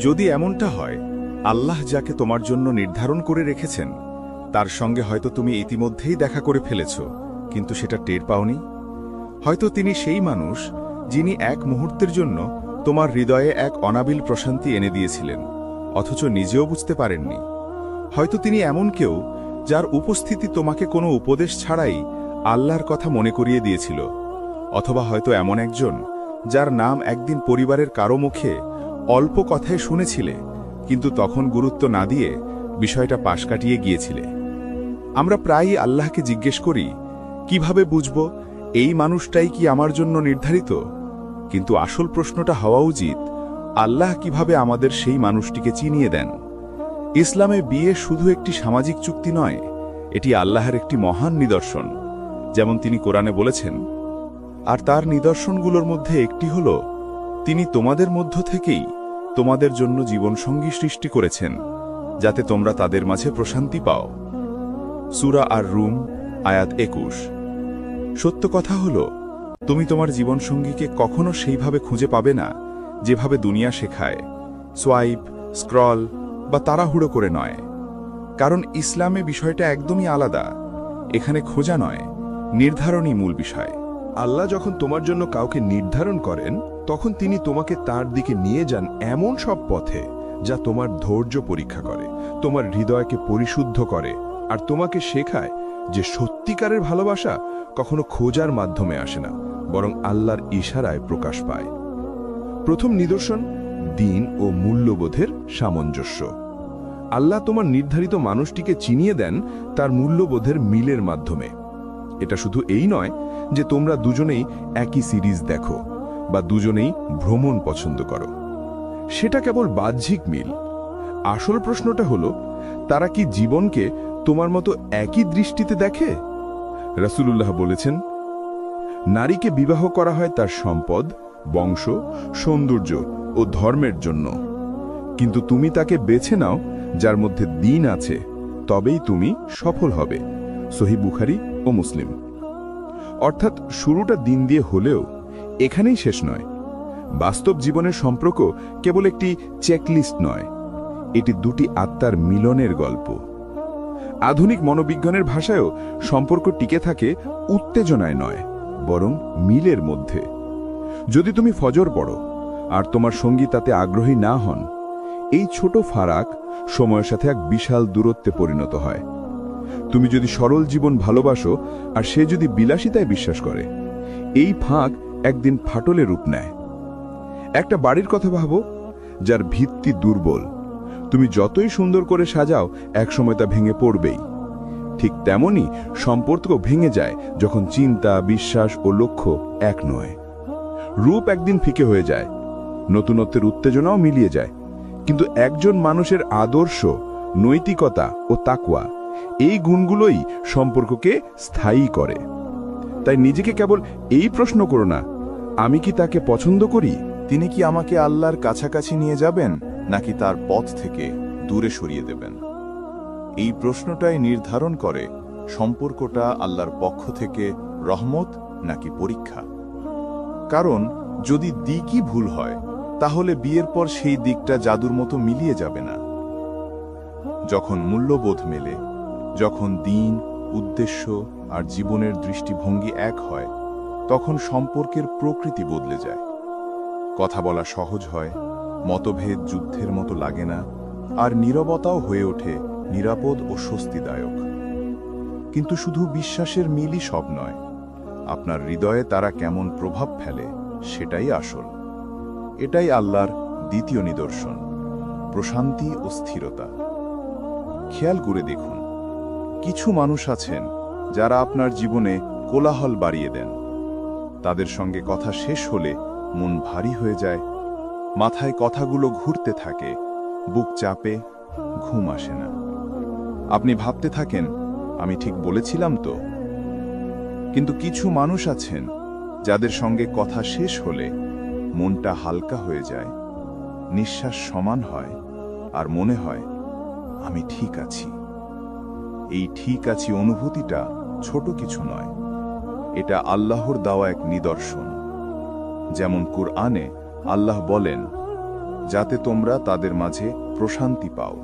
যদি এমনটা হয়, আল্লাহ যাকে তোমার জন্য নির্ধারণ করে রেখেছেন তার সঙ্গে হয়তো তুমি ইতিমধ্যেই দেখা করে ফেলেছ, কিন্তু সেটা টের পাওনি। হয়তো তিনি সেই মানুষ যিনি এক মুহূর্তের জন্য তোমার হৃদয়ে এক অনাবিল প্রশান্তি এনে দিয়েছিলেন, অথচ নিজেও বুঝতে পারেননি। হয়তো তিনি এমন কেউ যার উপস্থিতি তোমাকে কোনো উপদেশ ছাড়াই আল্লাহর কথা মনে করিয়ে দিয়েছিল, অথবা হয়তো এমন একজন যার নাম একদিন পরিবারের কারো মুখে অল্প কথায় শুনেছিলে, কিন্তু তখন গুরুত্ব না দিয়ে বিষয়টা পাশ কাটিয়ে গিয়েছিলে। আমরা প্রায়ই আল্লাহকে জিজ্ঞেস করি, কিভাবে বুঝব এই মানুষটাই কি আমার জন্য নির্ধারিত? কিন্তু আসল প্রশ্নটা হওয়া উচিত, আল্লাহ কিভাবে আমাদের সেই মানুষটিকে চিনিয়ে দেন। ইসলামে বিয়ে শুধু একটি সামাজিক চুক্তি নয়, এটি আল্লাহর একটি মহান নিদর্শন, যেমন তিনি কোরআনে বলেছেন। আর তার নিদর্শনগুলোর মধ্যে একটি হল, তিনি তোমাদের মধ্য থেকেই তোমাদের জন্য জীবনসঙ্গী সৃষ্টি করেছেন, যাতে তোমরা তাদের মাঝে প্রশান্তি পাও। সূরা আর রুম, আয়াত 21। সত্য কথা হল, তুমি তোমার জীবনসঙ্গীকে কখনো সেইভাবে খুঁজে পাবে না যেভাবে দুনিয়া শেখায়, সোয়াইপ, স্ক্রল বা তাড়াহুড়ো করে নয়। কারণ ইসলামে বিষয়টা একদমই আলাদা। এখানে খোঁজা নয়, নির্ধারণই মূল বিষয়। আল্লাহ যখন তোমার জন্য কাউকে নির্ধারণ করেন, তখন তিনি তোমাকে তার দিকে নিয়ে যান এমন সব পথে যা তোমার ধৈর্য পরীক্ষা করে, তোমার হৃদয়কে পরিশুদ্ধ করে, আর তোমাকে শেখায় যে সত্যিকারের ভালোবাসা কখনো খোঁজার মাধ্যমে আসে না, বরং আল্লাহর ইশারায় প্রকাশ পায়। প্রথম নিদর্শন, দ্বীন ও মূল্যবোধের সামঞ্জস্য। আল্লাহ তোমার নির্ধারিত মানুষটিকে চিনিয়ে দেন তার মূল্যবোধের মিলের মাধ্যমে। এটা শুধু এই নয় যে তোমরা দুজনেই একই সিরিজ দেখো বা দুজনেই ভ্রমণ পছন্দ করো, সেটা কেবল বাহ্যিক মিল। আসল প্রশ্নটা হলো, তারা কি জীবনকে তোমার মতো একই দৃষ্টিতে দেখে? রাসূলুল্লাহ বলেছেন, নারীকে বিবাহ করা হয় তার সম্পদ, বংশ, সৌন্দর্য ও ধর্মের জন্য, কিন্তু তুমি তাকে বেছে নাও যার মধ্যে দ্বীন আছে, তবেই তুমি সফল হবে। সহিহ বুখারী ও মুসলিম। অর্থাৎ শুরুটা দ্বীন দিয়ে হলেও এখানেই শেষ নয়। বাস্তব জীবনের সম্পর্ক কেবল একটি চেকলিস্ট নয়, এটি দুটি আত্মার মিলনের গল্প। আধুনিক মনোবিজ্ঞানের ভাষায়ও সম্পর্ক টিকে থাকে উত্তেজনায় নয়, বরং মিলের মধ্যে। যদি তুমি ফজর পড়ো আর তোমার সঙ্গী তাতে আগ্রহী না হন, এই ছোট ফারাক সময়ের সাথে এক বিশাল দূরত্বে পরিণত হয়। তুমি যদি সরল জীবন ভালোবাসো আর সে যদি বিলাসিতায় বিশ্বাস করে, এই ফাঁক একদিন ফাটলে রূপ নেয়। একটা বাড়ির কথা ভাবো, যার ভিত্তি দুর্বল। তুমি যতই সুন্দর করে সাজাও, একসময় তা ভেঙে পড়বেই। ঠিক তেমনি সম্পর্ক ভেঙে যায় যখন চিন্তা, বিশ্বাস ও লক্ষ্য এক নয়। রূপ একদিন ফিকে হয়ে যায়, নতুনত্বের উত্তেজনাও মিলিয়ে যায়, কিন্তু একজন মানুষের আদর্শ, নৈতিকতা ও তাকওয়া, এই গুণগুলোই সম্পর্ককে স্থায়ী করে। তাই নিজেকে কেবল এই প্রশ্ন করো না, আমি কি তাকে পছন্দ করি? তিনি কি আমাকে আল্লাহর কাছাকাছি নিয়ে যাবেন, নাকি তার পথ থেকে দূরে সরিয়ে দেবেন? এই প্রশ্নটাই নির্ধারণ করে সম্পর্কটা আল্লাহর পক্ষ থেকে রহমত নাকি পরীক্ষা। কারণ যদি দিকই ভুল হয়, তাহলে বিয়ের পর সেই দিকটা জাদুর মতো মিলিয়ে যাবে না। যখন মূল্যবোধ মেলে, যখন দ্বীন, উদ্দেশ্য আর জীবনের দৃষ্টিভঙ্গি এক হয়, তখন সম্পর্কের প্রকৃতি বদলে যায়। কথা বলা সহজ হয়, মতভেদ যুদ্ধের মতো লাগে না, আর নীরবতাও হয়ে ওঠে নিরাপদ ও স্বস্তিদায়ক। কিন্তু শুধু বিশ্বাসের মিলই সব নয়, আপনার হৃদয়ে তারা কেমন প্রভাব ফেলে সেটাই আসল। এটাই আল্লাহর দ্বিতীয় নিদর্শন, প্রশান্তি ও স্থিরতা। খেয়াল করে দেখুন, কিছু মানুষ আছেন যারা আপনার জীবনে কোলাহল বাড়িয়ে দেন। তাদের সঙ্গে কথা শেষ হলে মন ভারী হয়ে যায়, মাথায় কথাগুলো ঘুরতে থাকে, বুক চাপে, ঘুম আসে না। আপনি ভাবতে থাকেন, আমি ঠিক বলেছিলাম তো? কিন্তু কিছু মানুষ আছেন যাদের সঙ্গে কথা শেষ হলে মনটা হালকা হয়ে যায়, নিঃশ্বাস সমান হয়, আর মনে হয় আমি ঠিক আছি। এই ঠিক আছি অনুভূতিটা ছোট কিছু নয়, এটা আল্লাহর দেওয়া এক নিদর্শন। যেমন কুরআনে আল্লাহ বলেন, যাতে তোমরা তাদের মাঝে প্রশান্তি পাও।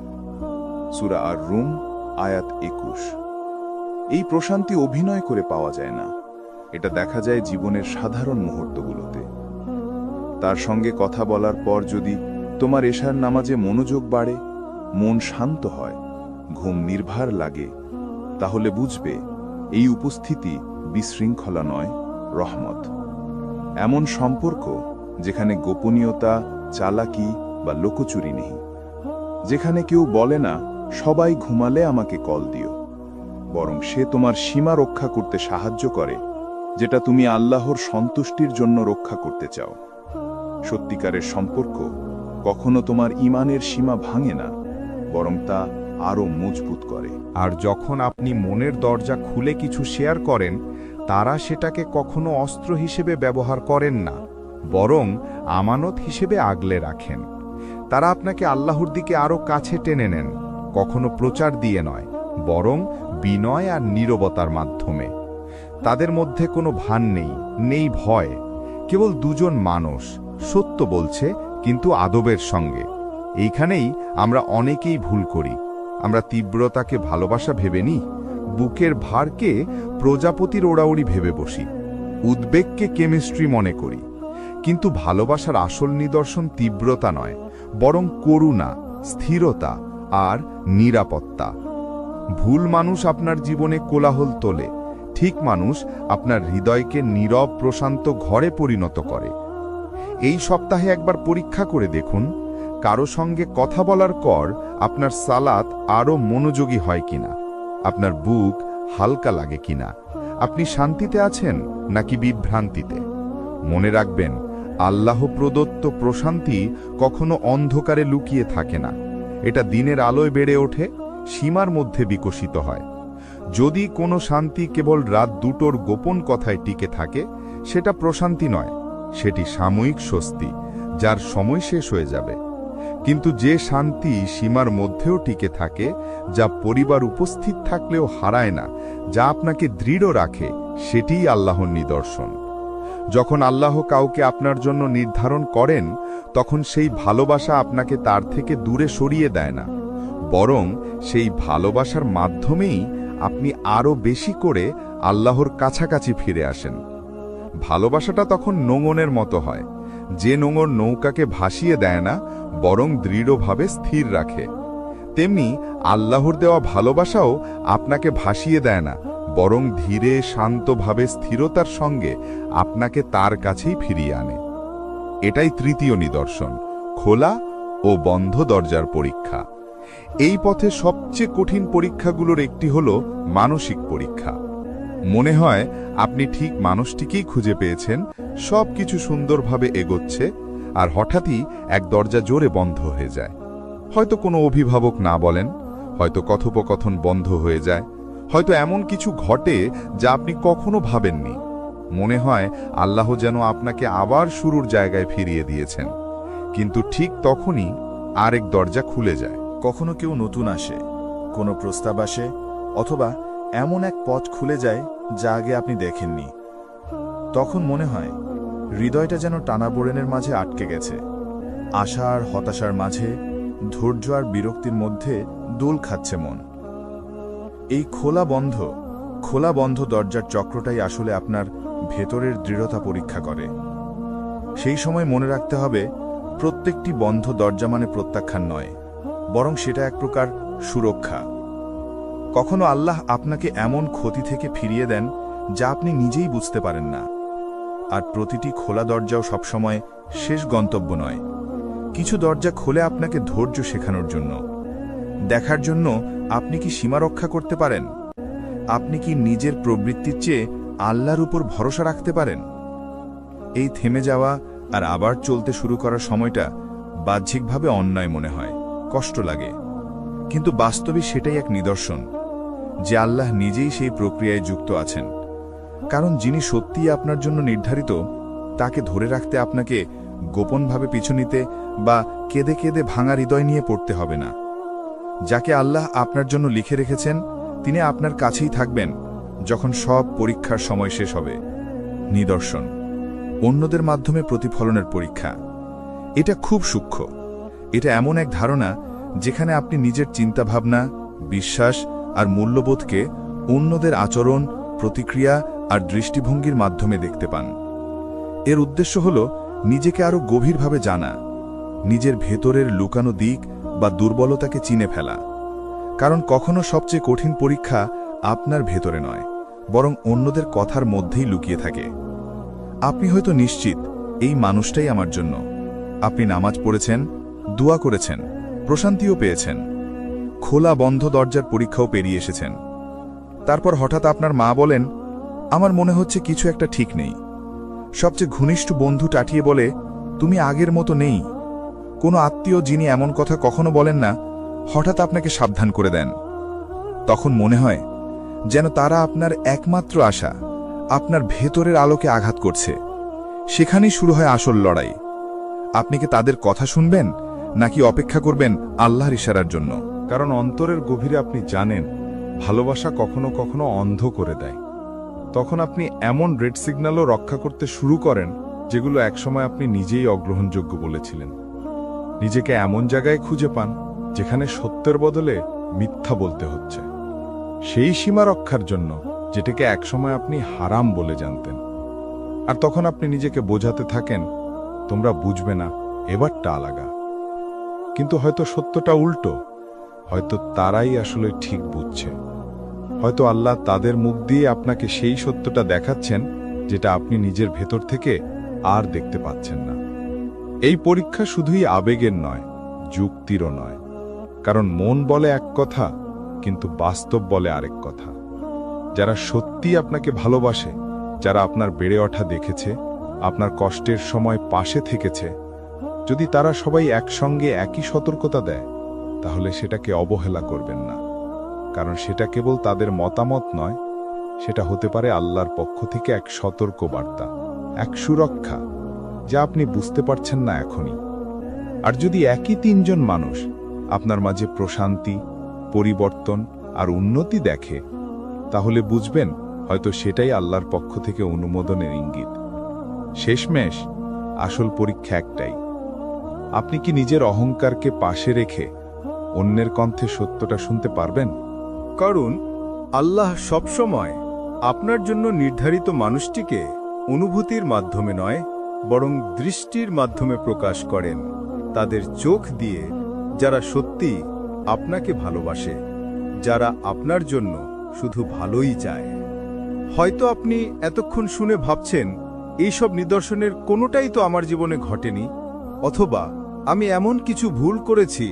সূরা আর রুম আয়াত 21। এই প্রশান্তি অভিনয় করে পাওয়া যায় না, এটা দেখা যায় জীবনের সাধারণ মুহূর্তগুলোতে। তার সঙ্গে কথা বলার পর যদি তোমার এশার নামাজে মনোযোগ বাড়ে, মন শান্ত হয়, ঘুম নির্ভার লাগে, তাহলে বুঝবে এই উপস্থিতি বিশৃঙ্খলা নয়, রহমত। এমন সম্পর্ক যেখানে গোপনীয়তা, চালাকি বা লোকচুরি নেই, যেখানে কেউ বলে না সবাই ঘুমালে আমাকে কল দিও, বরং সে তোমার সীমা রক্ষা করতে সাহায্য করে, যেটা তুমি আল্লাহর সন্তুষ্টির জন্য রক্ষা করতে চাও। সত্যিকারের সম্পর্ক কখনো তোমার ঈমানের সীমা ভাঙে না, বরং তা আরো মজবুত করে। আর যখন আপনি মনের দরজা খুলে কিছু শেয়ার করেন, তারা সেটাকে কখনো অস্ত্র হিসেবে ব্যবহার করেন না, বরং আমানত হিসেবে আগলে রাখেন। তারা আপনাকে আল্লাহর দিকে আরো কাছে টেনে নেন, কখনো প্রচার দিয়ে নয়, বরং বিনয় আর নীরবতার মাধ্যমে। তাদের মধ্যে কোনো ভান নেই ভয়, কেবল দুজন মানুষ সত্য বলছে কিন্তু আদবের সঙ্গে। এইখানেই আমরা অনেকেই ভুল করি। আমরা তীব্রতাকে ভালোবাসা ভেবে নিই, বুকের ভারকে প্রজাপতির ওড়াউড়ি ভেবে বসি, উদ্বেগকে কেমিস্ট্রি মনে করি। কিন্তু ভালোবাসার আসল নিদর্শন তীব্রতা নয়, বরং করুণা, স্থিরতা আর নিরাপত্তা। ভুল মানুষ আপনার জীবনে কোলাহল তোলে, ঠিক মানুষ আপনার হৃদয়কে নীরব প্রশান্ত ঘরে পরিণত করে। এই সপ্তাহে একবার পরীক্ষা করে দেখুন, কারো সঙ্গে কথা বলার পর আপনার সালাত আরও মনোযোগী হয় কিনা, আপনার বুক হালকা লাগে কিনা, আপনি শান্তিতে আছেন নাকি বিভ্রান্তিতে। মনে রাখবেন, আল্লাহ প্রদত্ত প্রশান্তি কখনো অন্ধকারে লুকিয়ে থাকে না, এটা দিনের আলোয় বেড়ে ওঠে, সীমার মধ্যে বিকশিত হয়। যদি কোনো শান্তি কেবল রাত দুটোর গোপন কথায় টিকে থাকে, সেটা প্রশান্তি নয়, সেটি সাময়িক স্বস্তি, যার সময় শেষ হয়ে যাবে। কিন্তু যে শান্তি সীমার মধ্যেও টিকে থাকে, যা পরিবার উপস্থিত থাকলেও হারায় না, যা আপনাকে দৃঢ় রাখে, সেটিই আল্লাহর নিদর্শন। যখন আল্লাহ কাউকে আপনার জন্য নির্ধারণ করেন, তখন সেই ভালোবাসা আপনাকে তার থেকে দূরে সরিয়ে দেয় না, বরং সেই ভালোবাসার মাধ্যমেই আপনি আরও বেশি করে আল্লাহর কাছাকাছি ফিরে আসেন। ভালোবাসাটা তখন নোঙনের মতো হয়, যে নোঙর নৌকাকে ভাসিয়ে দেয় না, বরং দৃঢ়ভাবে স্থির রাখে। তেমনি আল্লাহর দেওয়া ভালোবাসাও আপনাকে ভাসিয়ে দেয় না, বরং ধীরে শান্তভাবে স্থিরতার সঙ্গে আপনাকে তার কাছেই ফিরিয়ে আনে। এটাই তৃতীয় নিদর্শন, খোলা ও বন্ধ দরজার পরীক্ষা। এই পথে সবচেয়ে কঠিন পরীক্ষাগুলোর একটি হল মানসিক পরীক্ষা। মনে হয় আপনি ঠিক মানুষটিকেই খুঁজে পেয়েছেন, সব কিছু সুন্দরভাবে এগোচ্ছে, আর হঠাৎই এক দরজা জোরে বন্ধ হয়ে যায়। হয়তো কোনো অভিভাবক না বলেন, হয়তো কথোপকথন বন্ধ হয়ে যায়, হয়তো এমন কিছু ঘটে যা আপনি কখনো ভাবেননি। মনে হয় আল্লাহ যেন আপনাকে আবার শুরুর জায়গায় ফিরিয়ে দিয়েছেন, কিন্তু ঠিক তখনই আরেক দরজা খুলে যায়। কখনো কেউ নতুন আসে, কোনো প্রস্তাব আসে, অথবা এমন এক পথ খুলে যায় যা আগে আপনি দেখেননি। তখন মনে হয় হৃদয়টা যেন টানাপোড়েনের মাঝে আটকে গেছে। আশা আর হতাশার মাঝে, ধৈর্য আর বিরক্তির মধ্যে দোল খাচ্ছে মন। এই খোলা বন্ধ দরজার চক্রটাই আসলে আপনার ভেতরের দৃঢ়তা পরীক্ষা করে। সেই সময় মনে রাখতে হবে, প্রত্যেকটি বন্ধ দরজা মানে প্রত্যাখ্যান নয়, বরং সেটা এক প্রকার সুরক্ষা। কখনো আল্লাহ আপনাকে এমন ক্ষতি থেকে ফিরিয়ে দেন যা আপনি নিজেই বুঝতে পারেন না। আর প্রতিটি খোলা দরজাও সবসময় শেষ গন্তব্য নয়। কিছু দরজা খোলে আপনাকে ধৈর্য শেখানোর জন্য, দেখার জন্য আপনি কি সীমা রক্ষা করতে পারেন, আপনি কি নিজের প্রবৃত্তির চেয়ে আল্লাহর উপর ভরসা রাখতে পারেন। এই থেমে যাওয়া আর আবার চলতে শুরু করার সময়টা বাহ্যিকভাবে অন্যায় মনে হয়, কষ্ট লাগে, কিন্তু বাস্তবে সেটাই এক নিদর্শন যে আল্লাহ নিজেই সেই প্রক্রিয়ায় যুক্ত আছেন। কারণ যিনি সত্যিই আপনার জন্য নির্ধারিত, তাকে ধরে রাখতে আপনাকে গোপনভাবে পিছু নিতে বা কেঁদে কেঁদে ভাঙা হৃদয় নিয়ে পড়তে হবে না। যাকে আল্লাহ আপনার জন্য লিখে রেখেছেন, তিনি আপনার কাছেই থাকবেন যখন সব পরীক্ষার সময় শেষ হবে। নিদর্শন, অন্যদের মাধ্যমে প্রতিফলনের পরীক্ষা। এটা খুব সূক্ষ্ম, এটা এমন এক ধারণা যেখানে আপনি নিজের চিন্তাভাবনা, বিশ্বাস আর মূল্যবোধকে অন্যদের আচরণ, প্রতিক্রিয়া আর দৃষ্টিভঙ্গির মাধ্যমে দেখতে পান। এর উদ্দেশ্য হল নিজেকে আরও গভীরভাবে জানা, নিজের ভেতরের লুকানো দিক বা দুর্বলতাকে চিনে ফেলা। কারণ কখনো সবচেয়ে কঠিন পরীক্ষা আপনার ভেতরে নয়, বরং অন্যদের কথার মধ্যেই লুকিয়ে থাকে। আপনি হয়তো নিশ্চিত এই মানুষটাই আমার জন্য। আপনি নামাজ পড়েছেন, দোয়া করেছেন, প্রশান্তিও পেয়েছেন, খোলা বন্ধ দরজার পরীক্ষাও পেরিয়ে এসেছেন। তারপর হঠাৎ আপনার মা বলেন, আমার মনে হচ্ছে কিছু একটা ঠিক নেই। সবচেয়ে ঘনিষ্ঠ বন্ধু টাটিয়ে বলে, তুমি আগের মতো নেই। কোনো আত্মীয় যিনি এমন কথা কখনো বলেন না, হঠাৎ আপনাকে সাবধান করে দেন। তখন মনে হয় যেন তারা আপনার একমাত্র আশা, আপনার ভেতরের আলোকে আঘাত করছে। সেখানেই শুরু হয় আসল লড়াই। আপনি কি তাদের কথা শুনবেন, নাকি অপেক্ষা করবেন আল্লাহর ইশারার জন্য? কারণ অন্তরের গভীরে আপনি জানেন ভালোবাসা কখনো কখনো অন্ধ করে দেয়। তখন আপনি এমন রেড সিগন্যালও রক্ষা করতে শুরু করেন যেগুলো একসময় আপনি নিজেই অগ্রহণযোগ্য বলেছিলেন। নিজেকে এমন জায়গায় খুঁজে পান যেখানে সত্যের বদলে মিথ্যা বলতে হচ্ছে, সেই সীমা রক্ষার জন্য যেটাকে একসময় আপনি হারাম বলে জানতেন। আর তখন আপনি নিজেকে বোঝাতে থাকেন, তোমরা বুঝবে না, এবারটা আলাদা। কিন্তু হয়তো সত্যটা উল্টো, হয়তো তারাই আসলে ঠিক বুঝছে। হয়তো আল্লাহ তাদের মুখ দিয়ে আপনাকে সেই সত্যটা দেখাচ্ছেন যেটা আপনি নিজের ভেতর থেকে আর দেখতে পাচ্ছেন না। এই পরীক্ষা শুধুই আবেগের নয়, যুক্তিরও নয়। কারণ মন বলে এক কথা, কিন্তু বাস্তব বলে আরেক কথা। যারা সত্যি আপনাকে ভালোবাসে, যারা আপনার বেড়ে ওঠা দেখেছে, আপনার কষ্টের সময় পাশে থেকেছে, যদি তারা সবাই একসঙ্গে একই সতর্কতা দেয়, তাহলে সেটাকে অবহেলা করবেন না। কারণ সেটা কেবল তাদের মতামত নয়, সেটা হতে পারে আল্লাহর পক্ষ থেকে এক সতর্ক বার্তা, এক সুরক্ষা, যা আপনি বুঝতে পারছেন না এখনই। আর যদি একই তিনজন মানুষ আপনার মাঝে প্রশান্তি, পরিবর্তন আর উন্নতি দেখে, তাহলে বুঝবেন হয়তো সেটাই আল্লাহর পক্ষ থেকে অনুমোদনের ইঙ্গিত। শেষমেশ আসল পরীক্ষা একটাই, আপনি কি নিজের অহংকারকে পাশে রেখে অন্যের কণ্ঠে সত্যটা শুনতে পারবেন? কারণ আল্লাহ সবসময় আপনার জন্য নির্ধারিত মানুষটিকে অনুভূতির মাধ্যমে নয়, বরং দৃষ্টির মাধ্যমে প্রকাশ করেন, তাদের চোখ দিয়ে, যারা সত্যি আপনাকে ভালোবাসে, যারা আপনার জন্য শুধু ভালোই চায়। হয়তো আপনি এতক্ষণ শুনে ভাবছেন, এইসব নিদর্শনের কোনোটাই তো আমার জীবনে ঘটেনি, অথবা আমি এমন কিছু ভুল করেছি,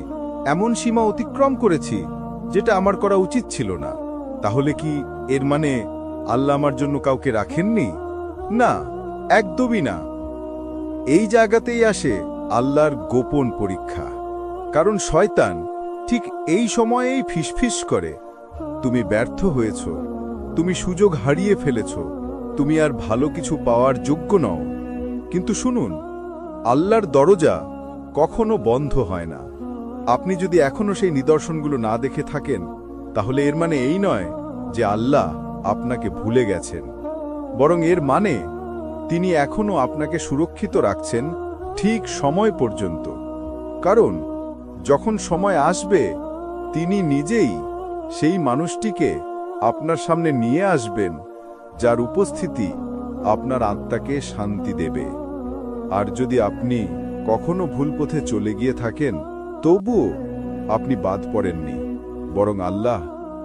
এমন সীমা অতিক্রম করেছি যেটা আমার করা উচিত ছিল না। তাহলে কি এর মানে আল্লাহ আমার জন্য কাউকে রাখেননি? না, একদমই না। এই জায়গাতেই আসে আল্লাহর গোপন পরীক্ষা। কারণ শয়তান ঠিক এই সময়েই ফিসফিস করে, তুমি ব্যর্থ হয়েছ, তুমি সুযোগ হারিয়ে ফেলেছ, তুমি আর ভালো কিছু পাওয়ার যোগ্য নও। কিন্তু শুনুন, আল্লাহর দরজা কখনো বন্ধ হয় না। আপনি যদি এখনো সেই নিদর্শনগুলো না দেখে থাকেন, তাহলে এর মানে এই নয় যে আল্লাহ আপনাকে ভুলে গেছেন, বরং এর মানে তিনি এখনো আপনাকে সুরক্ষিত রাখছেন ঠিক সময় পর্যন্ত। কারণ যখন সময় আসবে, তিনি নিজেই সেই মানুষটিকে আপনার সামনে নিয়ে আসবেন, যার উপস্থিতি আপনার আত্মাকে শান্তি দেবে। আর যদি আপনি কখনো ভুল পথে চলে গিয়ে থাকেন, তবুও আপনি বাদ পড়েননি, বরং আল্লাহ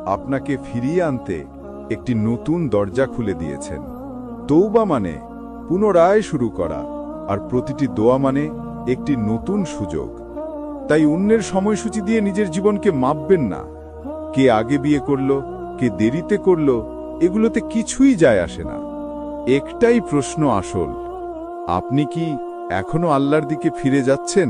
আপনাকে ফিরিয়ে আনতে একটি নতুন দরজা খুলে দিয়েছেন। তৌবা মানে পুনরায় শুরু করা, আর প্রতিটি দোয়া মানে একটি নতুন সুযোগ। তাই অন্যের সময়সূচি দিয়ে নিজের জীবনকে মাপবেন না। কে আগে বিয়ে করল, কে দেরিতে করল, এগুলোতে কিছুই যায় আসে না। একটাই প্রশ্ন আসল, আপনি কি এখনো আল্লাহর দিকে ফিরে যাচ্ছেন?